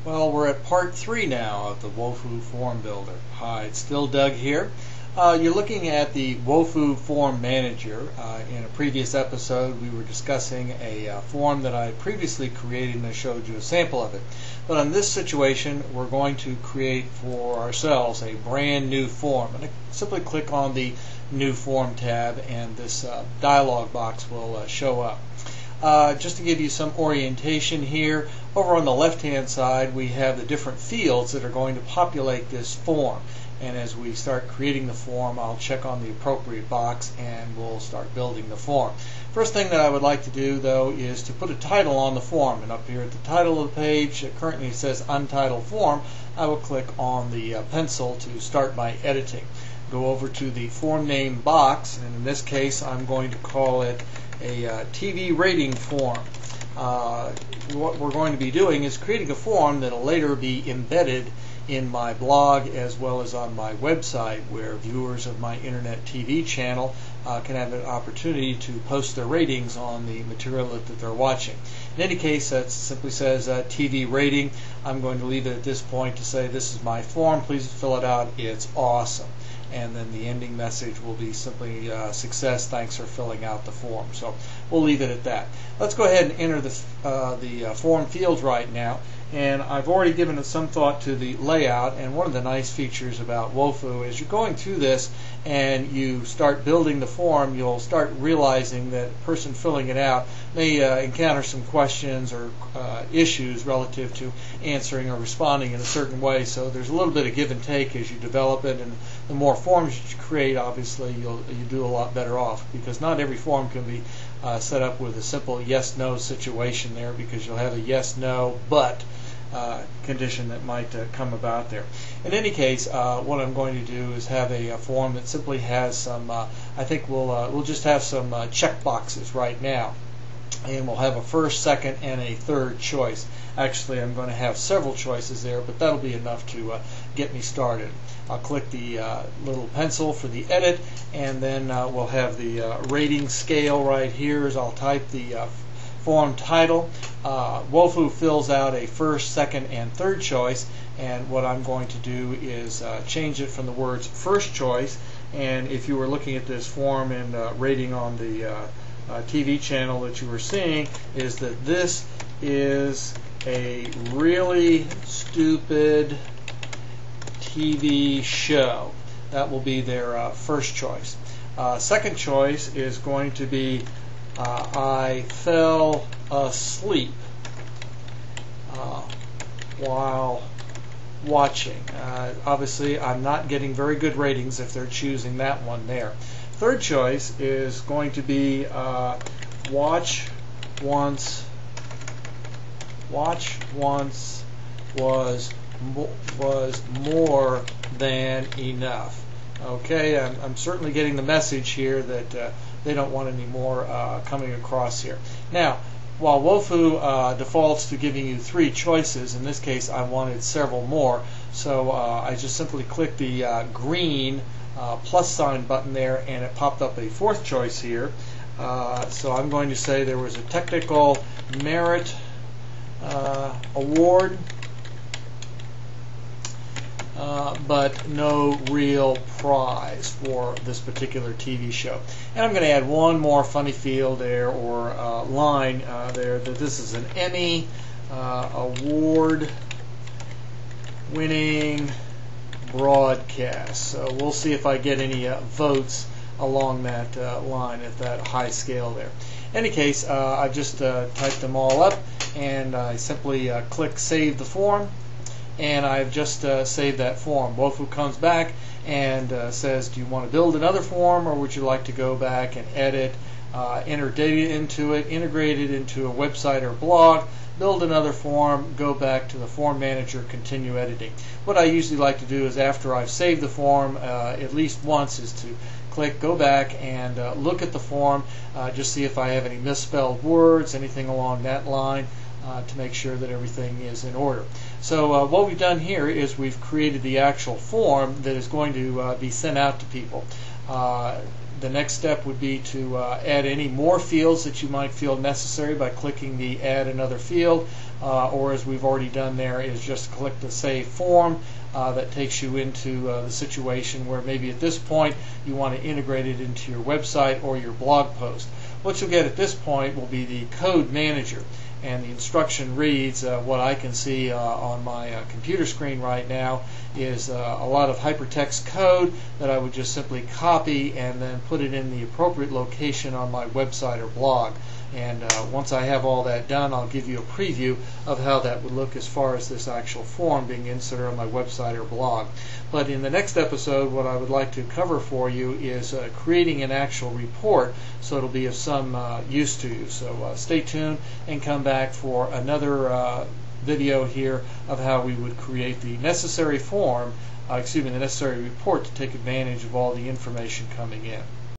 Well, we're at part 3 now of the Wufoo Form Builder. Hi, it's still Doug here. You're looking at the Wufoo Form Manager. In a previous episode, we were discussing a form that I previously created, and I showed you a sample of it. But on this situation, we're going to create for ourselves a brand new form. And I simply click on the New Form tab, and this dialog box will show up. Just to give you some orientation here, over on the left-hand side we have the different fields that are going to populate this form. And as we start creating the form, I'll check on the appropriate box and we'll start building the form. First thing that I would like to do, though, is to put a title on the form. And up here at the title of the page, it currently says Untitled Form. I will click on the pencil to start my editing. Go over to the form name box, and in this case I'm going to call it a TV rating form. What we're going to be doing is creating a form that will later be embedded in my blog as well as on my website, where viewers of my internet TV channel can have an opportunity to post their ratings on the material that they're watching. In any case, that simply says TV rating. I'm going to leave it at this point to say this is my form, please fill it out, it's awesome. And then the ending message will be simply success, thanks for filling out the form. So we'll leave it at that. Let's go ahead and enter the form fields right now. And I've already given it some thought to the layout, and one of the nice features about Wufoo is you're going through this and you start building the form, you'll start realizing that the person filling it out may encounter some questions or issues relative to answering or responding in a certain way. So there's a little bit of give and take as you develop it, and the more forms you create, obviously you do a lot better off, because not every form can be set up with a simple yes-no situation there, because you'll have a yes-no but condition that might come about there. In any case, what I'm going to do is have a form that simply has some, I think we'll just have some check boxes right now. And we'll have a first, second, and a third choice. Actually, I'm going to have several choices there, but that'll be enough to get me started. I'll click the little pencil for the edit, and then we'll have the rating scale right here as I'll type the form title. Wufoo fills out a first, second, and third choice, and what I'm going to do is change it from the words first choice. And if you were looking at this form and rating on the TV channel that you were seeing, is that this is a really stupid TV show. That will be their first choice. Second choice is going to be I fell asleep while watching. Obviously, I'm not getting very good ratings if they're choosing that one there. Third choice is going to be watch once was more than enough. Okay, I'm certainly getting the message here that they don't want any more coming across here. Now, while Wufoo defaults to giving you 3 choices, in this case I wanted several more, so I just simply clicked the green plus sign button there, and it popped up a 4th choice here. So I'm going to say there was a technical merit award, but no real prize for this particular TV show. And I'm going to add one more funny field there, or line there, that this is an Emmy award winning broadcast. So we'll see if I get any votes along that line at that high scale there. In any case, I've just typed them all up, and I simply click Save the Form, and I've just saved that form. Wufoo comes back and says, do you want to build another form, or would you like to go back and edit, enter data into it, integrate it into a website or blog, build another form, go back to the form manager, continue editing. What I usually like to do is, after I've saved the form at least once, is to click go back and look at the form, just see if I have any misspelled words, anything along that line, to make sure that everything is in order. So what we've done here is we've created the actual form that is going to be sent out to people. The next step would be to add any more fields that you might feel necessary by clicking the Add Another Field, or as we've already done there, is just click the Save Form. That takes you into the situation where maybe at this point you want to integrate it into your website or your blog post. What you'll get at this point will be the Code Manager, and the instruction reads, what I can see on my computer screen right now is a lot of hypertext code that I would just simply copy and then put it in the appropriate location on my website or blog. And once I have all that done, I'll give you a preview of how that would look as far as this actual form being inserted on my website or blog. But in the next episode, what I would like to cover for you is creating an actual report, so it'll be of some use to you. So stay tuned and come back for another video here of how we would create the necessary form, the necessary report to take advantage of all the information coming in.